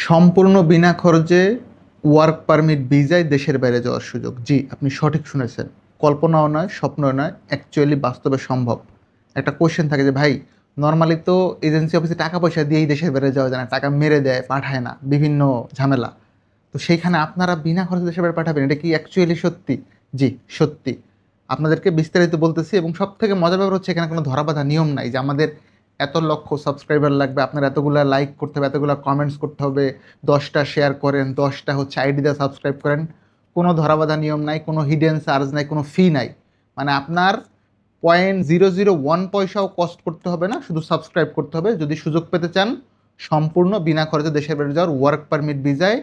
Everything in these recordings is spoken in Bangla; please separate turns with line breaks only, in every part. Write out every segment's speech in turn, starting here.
সম্পূর্ণ বিনা খরচে ওয়ার্ক পারমিট ভিসায় দেশের বাইরে যাওয়ার সুযোগ। জি, আপনি সঠিক শুনেছেন। কল্পনাও নয়, স্বপ্নও নয়, অ্যাকচুয়ালি বাস্তবে সম্ভব। একটা কোয়েশ্চেন থাকে যে ভাই, নর্মালি তো এজেন্সি অফিসে টাকা পয়সা দিয়েই দেশের বাইরে যাওয়া যায় না, টাকা মেরে দেয়, পাঠায় না, বিভিন্ন ঝামেলা। তো সেইখানে আপনারা বিনা খরচে দেশের বাইরে পাঠাবেন, এটা কি অ্যাকচুয়ালি সত্যি? জি, সত্যি। আপনাদেরকে বিস্তারিত বলতেছি, এবং সব থেকে মজার ব্যাপার হচ্ছে এখানে কোনো ধরাবাঁধা নিয়ম নাই যে আমাদের এত লক্ষ সাবস্ক্রাইবার লাগবে, আপনার এতগুলা লাইক করতে হবে, এতগুলা কমেন্টস করতে হবে, 10টা শেয়ার করেন, 10টা হচ্ছে আইডি দিয়ে সাবস্ক্রাইব করেন। কোনো ধরাবাঁধা নিয়ম নাই, কোনো হিডেন চার্জ নাই, কোনো ফি নাই। মানে আপনার 0.001 পয়সাও কস্ট করতে হবে না, শুধু সাবস্ক্রাইব করতে হবে। যদি সুযোগ পেতে চান, সম্পূর্ণ বিনা খরচে দেশের বাইরে যাওয়ার ওয়ার্ক পারমিট ভিসায়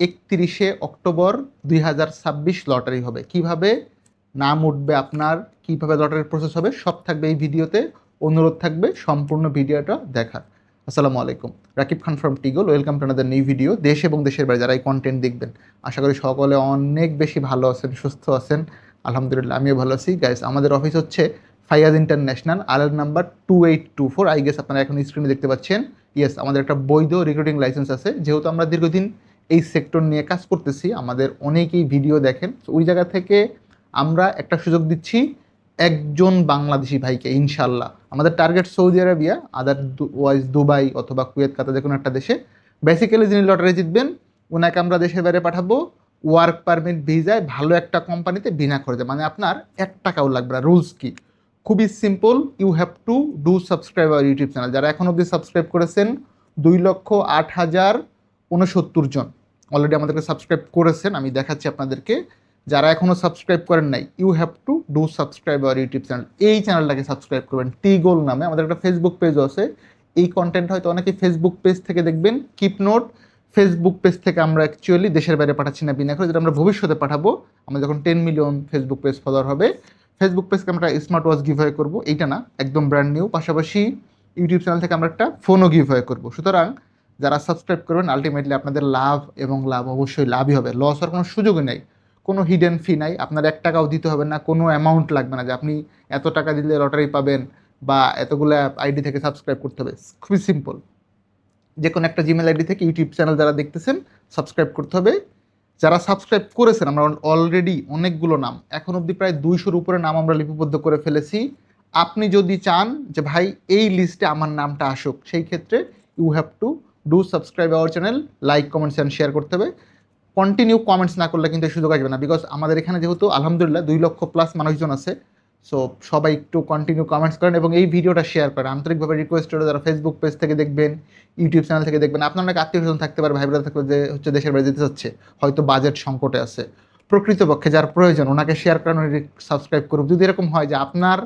31শে অক্টোবর 2026 লটারি হবে। কিভাবে নাম উঠবে আপনার, কিভাবে লটারির প্রসেস হবে, সব থাকবে এই ভিডিওতে। অনুরোধ থাকবে সম্পূর্ণ ভিডিওটা দেখার। আসসালামু আলাইকুম, রাকিব খান ফ্রম টিগল। Welcome to another new video. দেশ এবং দেশের বাইরে যারা এই কন্টেন্ট দেখবেন, আশা করি সকলে অনেক বেশি ভালো আছেন, সুস্থ আছেন। আলহামদুলিল্লাহ, আমিও ভালো আছি। গাইস, আমাদের অফিস হচ্ছে Fayaz international, RL number 2824। I guess আপনারা এখন স্ক্রিনে দেখতে পাচ্ছেন। ইয়েস, আমাদের একটা বৈধ রিক্রুটিং লাইসেন্স আছে। যেহেতু আমরা দীর্ঘদিন এই সেক্টর নিয়ে কাজ করতেছি, আমাদের অনেকেই ভিডিও দেখেন, ওই জায়গা থেকে আমরা একটা সুযোগ দিচ্ছি একজন বাংলাদেশি ভাইকে। ইনশাল্লাহ আমাদের target Saudi Arabia, wise Dubai অথবা কুয়েত, কাতার, যে কোনো একটা দেশে। বেসিক্যালি যিনি লটারি জিতবেন, ওনাকে আমরা দেশের বাইরে পাঠাবো ওয়ার্ক পারমিট ভিসায়, ভালো একটা কোম্পানিতে বিনা খরচে। মানে আপনার 1 টাকাও লাগবে না। রুলস কি? খুবই simple. You have to do subscribe our YouTube channel. যারা এখন অবধি সাবস্ক্রাইব করেছেন 2,08,069 জন অলরেডি আমাদেরকে সাবস্ক্রাইব করেছেন। আমি দেখাচ্ছি আপনাদেরকে। যারা এখনও সাবস্ক্রাইব করেন নাই, you have to do subscribe our YouTube channel. এই চ্যানেলটাকে সাবস্ক্রাইব করবেন, টিগোল নামে। আমাদের একটা ফেসবুক পেজও আছে। এই কন্টেন্ট হয়তো অনেকে ফেসবুক পেজ থেকে দেখবেন। কিপ নোট, ফেসবুক পেজ থেকে আমরা অ্যাকচুয়ালি দেশের বাইরে পাঠাচ্ছি না বিনা করে, যেটা আমরা ভবিষ্যতে পাঠাবো। আমরা যখন 10 মিলিয়ন ফেসবুক পেজ ফলোয়ার হবে, ফেসবুক পেজকে আমরা স্মার্ট ওয়াচ গিভ অ্যাওয়ে করবো। এইটা না, একদম ব্র্যান্ড নিউ। পাশাপাশি ইউটিউব চ্যানেল থেকে আমরা একটা ফোনও গিভ অ্যাওয়ে করবো। সুতরাং যারা সাবস্ক্রাইব করবেন, আলটিমেটলি আপনাদের লাভ, এবং লাভ অবশ্যই লাভই হবে। লস হওয়ার কোনো সুযোগই নেই। কোনো হিডেন ফি নাই, আপনার 1 টাকাও দিতে হবে না, কোনো অ্যামাউন্ট লাগবে না যে আপনি এত টাকা দিলে লটারি পাবেন বা এতগুলো আইডি থেকে সাবস্ক্রাইব করতে হবে। খুবই সিম্পল। যে কোনো একটা জিমেল আইডি থেকে ইউটিউব চ্যানেল যারা দেখতেছেন, সাবস্ক্রাইব করতে হবে। যারা সাবস্ক্রাইব করেছেন, আমরা অলরেডি অনেকগুলো নাম, এখন অবধি প্রায় 200-র উপরে নাম আমরা লিপিবদ্ধ করে ফেলেছি। আপনি যদি চান যে ভাই এই লিস্টে আমার নামটা আসুক, সেই ক্ষেত্রে you have to do subscribe our channel, like, comments and share করতে হবে। কন্টিনিউ কমেন্টস না করলে কিন্তু এই সুযোগ আসবে না। বিকজ আমাদের এখানে যেহেতু আলহামদুলিল্লাহ 2 লক্ষ+ মানুষজন আছে, সো সবাই একটু কন্টিনিউ কমেন্টস করেন এবং এই ভিডিওটা শেয়ার করেন। আন্তরিকভাবে রিকোয়েস্ট হলো, যারা ফেসবুক পেজ থেকে দেখবেন, ইউটিউব চ্যানেল থেকে দেখবেন, আপনার অনেক আত্মীয় স্বজন থাকতে পারে, ভাই ব্রাদার থাকবে, যে হচ্ছে দেশের বাইরে যেতে চাচ্ছে, হয়তো বাজেট সংকটে আছে। প্রকৃতপক্ষে যার প্রয়োজন, ওনাকে শেয়ার করানো, সাবস্ক্রাইব করুক। যদি এরকম হয় যে আপনার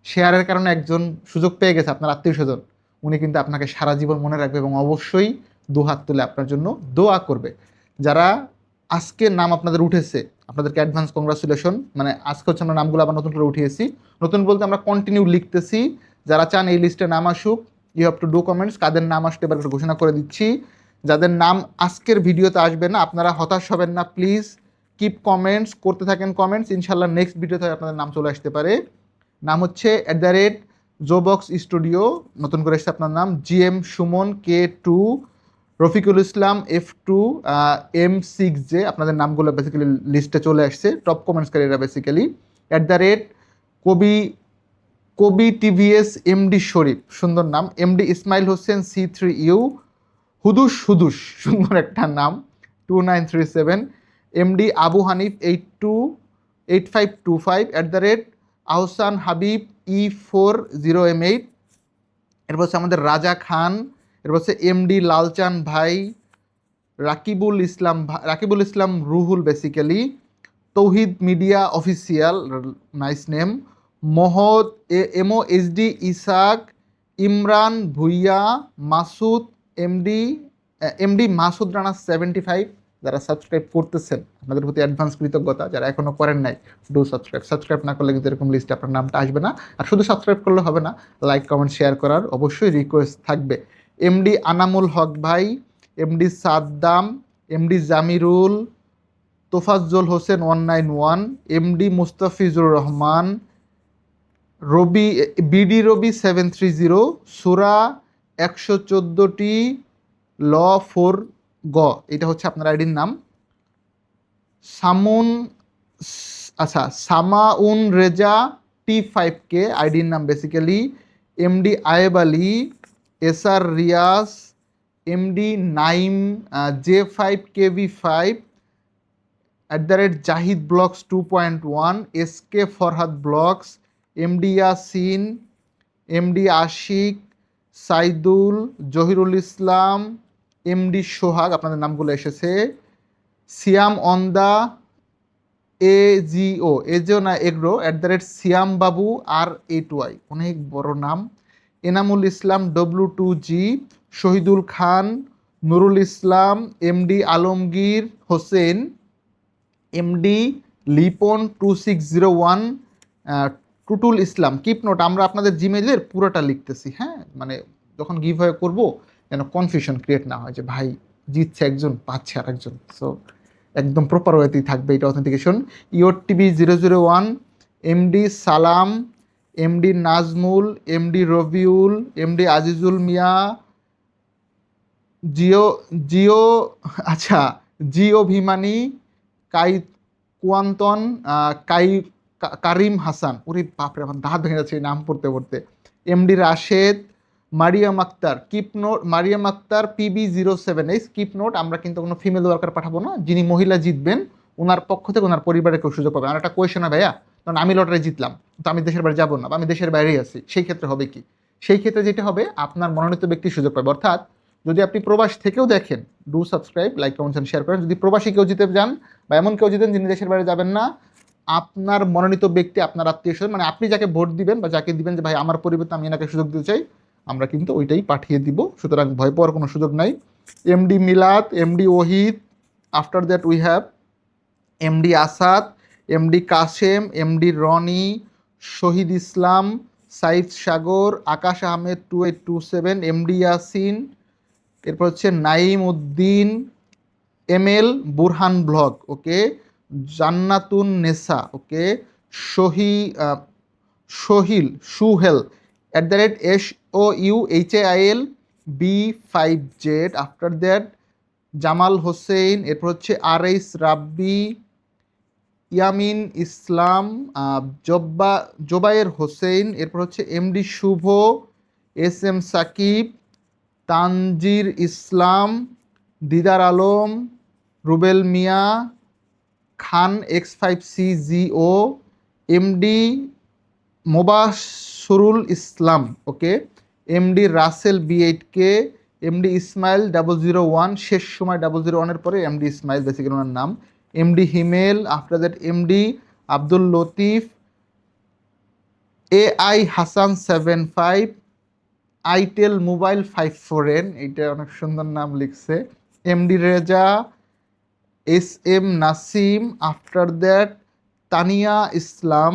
শেয়ারের কারণে একজন সুযোগ পেয়ে গেছে, আপনার আত্মীয় স্বজন, উনি কিন্তু আপনাকে সারা জীবন মনে রাখবে এবং অবশ্যই দুহাত তুলে আপনার জন্য দোয়া করবে। যারা আজকের নাম আপনাদের উঠেছে, আপনাদেরকে অ্যাডভান্স কংগ্রাচুলেশন। মানে আজকে হচ্ছে আমরা নামগুলো আবার নতুন করে উঠিয়েছি। নতুন বলতে আমরা কন্টিনিউ লিখতেছি। যারা চান এই লিস্টে নাম আসুক, you have to do comments. কাদের নাম আসতে এবার ঘোষণা করে দিচ্ছি। যাদের নাম আজকের ভিডিওতে আসবে না, আপনারা হতাশ হবেন না, প্লিজ কিপ কমেন্টস করতে থাকেন। কমেন্টস, ইনশাল্লাহ নেক্সট ভিডিওতে আপনাদের নাম চলে আসতে পারে। নাম হচ্ছে @জোবক্স স্টুডিও, নতুন করে এসেছে আপনার নাম। GM Suman, K2, Rafiqul Islam, F2, M6J। আপনাদের নামগুলো বেসিক্যালি লিস্টে চলে আসছে, টপ কমেন্টসকারীরা বেসিক্যালি। কবি কবি TVS, MD শরীফ, সুন্দর নাম। MD ইসমাইল হোসেন, C3U, হুদুস, সুন্দর একটা নাম, 2937। MD আবু হানিফ, 8525। আহসান হাবিব, E40M8। এরপর হচ্ছে আমাদের রাজা খান। এরপর হচ্ছে MD লালচান ভাই, Rakibul Islam Ruhul basically. Tauhid media official, nice name. Mohd MOHD Isak, Imran Bhuiyan, Masud, MD Masud Rana 75। যারা সাবস্ক্রাইব করতেছেন, আপনাদের প্রতি অ্যাডভান্স কৃতজ্ঞতা। যারা এখনও করেন নাই, ডু সাবস্ক্রাইব না করলে কিন্তু এরকম লিস্টে আপনার নামটা আসবে না। আর শুধু সাবস্ক্রাইব করলে হবে না, লাইক, কমেন্ট, শেয়ার করার অবশ্যই রিকোয়েস্ট থাকবে। MD আনামুল হক ভাই, MD Saddam, MD Jamirul, Tofazzal Hossain 191, MD Mustafizur Rahman, BD রবি 730, সুরা 114টি, ল 4 গ, এটা হচ্ছে আপনার আইডির নাম। সামুন, আচ্ছা সামাউন রেজা T5K আইডির নাম basically. MD Ayeb Ali, SR Riyas, MD Naim J5KB5, @Zahid blogs 2.1, SK Farhad blogs, MD Yasin, MD Ashiq, Saidul, Zahirul Islam, MD Sohag, আপনাদের নামগুলো এসেছে। সিয়াম অন্দা, AGO এজো না এগ্রো, সিয়াম বাবু R8Y, অনেক বড় নাম। এনামুল ইসলাম W2G, শহীদুল খান, নুরুল ইসলাম, এমডি আলমগীর হোসেন, এমডি লিপন 2601, টুটুল ইসলাম। কিপ নোট, আমরা আপনাদের জিমেইলের পুরোটা লিখতেছি, হ্যাঁ, মানে যখন গিভ অ্যাওয়ে করবো যেন কনফিউশন ক্রিয়েট না হয় যে ভাই জিতছে একজন পাচ্ছে আর একজন। সো একদম প্রপার ওয়েতেই থাকবে এটা authentication. EOTV 001, MD Salam, MD Nazmul, MD Rabiul, MD Azizul Mia, জিও জিও আচ্ছা জিও ভিমানি, কাই কুয়ান্তন, কাই কারিম হাসান, ওরে বাপরে আমার দাঁত ভেঙে যাচ্ছে এই নাম পড়তে পড়তে। MD Rashed, Mariyam Akter. Keep note, Mariyam Akter PB07H। Keep note, আমরা কিন্তু কোনো ফিমেল ওয়ার্কার পাঠাবো না, যিনি মহিলা জিতবেন ওনার পক্ষ থেকে ওনার পরিবারের কেউ সুযোগ পাবে। আর একটা কোয়েশন ভাইয়া, কারণ আমি লটারি জিতলাম তো আমি দেশের বাইরে যাবো না, বা আমি দেশের বাইরেই আছি, সেই ক্ষেত্রে হবে কি? সেই ক্ষেত্রে যেটা হবে, আপনার মনোনীত ব্যক্তি সুযোগ পাবে। অর্থাৎ যদি আপনি প্রবাস থেকেও দেখেন, do subscribe, like comment share করেন। যদি প্রবাসী কেউ জিতে যান বা এমন কেউ জিতেন যিনি দেশের বাইরে যাবেন না, আপনার মনোনীত ব্যক্তি, আপনার আত্মীয় স্বজন, মানে আপনি যাকে ভোট দিবেন বা যাকে দিবেন যে ভাই আমার পরিবর্তে আমি এনাকে সুযোগ দিতে চাই, আমরা কিন্তু ওইটাই পাঠিয়ে দিব। সুতরাং ভয় পাওয়ার কোনো সুযোগ নাই। MD Milad, MD Wahid, after that we have MD Asad, MD Kasem, MD Roni, Shahid Islam, Saeed Sagar, Akash Ahmed 2827, MD Yasin, এরপর হচ্ছে নাইম উদ্দিন, ML বুরহান ব্লগ, ওকে, জান্নাতুন নেসা, ওকে, সহি Sohil Suhel SOUHAIL B5Z, after that Jamal Hossain, এরপর হচ্ছে RS রাব্বি, ইয়ামিন ইসলাম, জোবায়ের হোসেন, এরপর হচ্ছে MD Shuvo, SM Sakib, Tanzir Islam, Didar Alam, Rubel Mia, Khan X5CGO, MD Mobasrul Islam, okay, MD Rasel B8K, MD Ismail 001, শেষ সময় 001-এর পরে এমডি ইসমাইল বেসিক্যালি ওনার নাম, MD Himel, after that MD Abdul Latif, AI Hasan 75, itel mobile 54N, এইটা অনেক সুন্দর নাম লিখছে, MD Reza, SM Nasim, after that Tania Islam,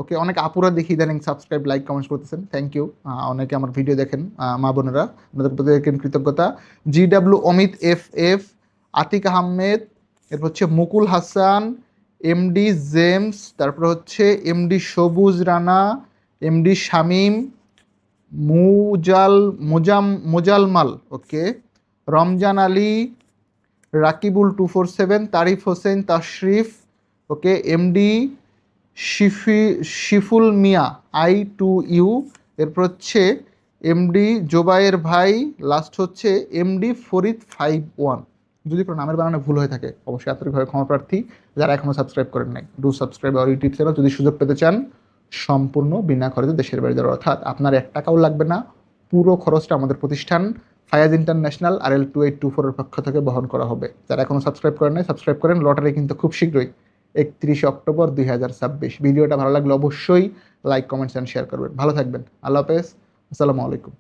okay. অনেক আপুরা দেখি ইদানিং সাবস্ক্রাইব, লাইক, কমেন্টস করতেছেন, থ্যাংক ইউ। অনেকে আমার ভিডিও দেখেন, মা বোনেরা, আপনাদের প্রতি দেখেন কৃতজ্ঞতা। GW অমিত FF, আতিক আহমেদ, এরপর হচ্ছে মুকুল হাসান, MD জেমস, তারপর হচ্ছে MD সবুজ রানা, MD শামীম, মোজালমাল, ওকে, রমজান আলী, রাকিবুল 247, তারিফ হোসেন তাশরিফ, ওকে, MD শিফুল মিয়া I2U, এরপর হচ্ছে MD জোবায়ের ভাই, লাস্ট হচ্ছে MD ফরিদ 51। যদি কোনো নামের বানানে ভুল হয়ে থাকে অবশ্যই আন্তরিকভাবে ক্ষমা প্রার্থী। যারা এখনও সাবস্ক্রাইব করেন নাই, do subscribe our YouTube channel. যদি সুযোগ পেতে চান সম্পূর্ণ বিনা খরচে দেশের বাইরে যাওয়ার, অর্থাৎ আপনার 1 টাকাও লাগবে না, পুরো খরচটা আমাদের প্রতিষ্ঠান ফায়াজ ইন্টারন্যাশনাল RL 2824-এর পক্ষ থেকে বহন করা হবে। যারা এখনও সাবস্ক্রাইব করেন নাই সাবস্ক্রাইব করেন। লটারি কিন্তু খুব শীঘ্রই 31 অক্টোবর 2026। ভিডিওটা ভালো লাগলে অবশ্যই লাইক, কমেন্টস অ্যান্ড শেয়ার করবেন। ভালো থাকবেন, আল্লাহ হাফেজ, আসসালামু আলাইকুম।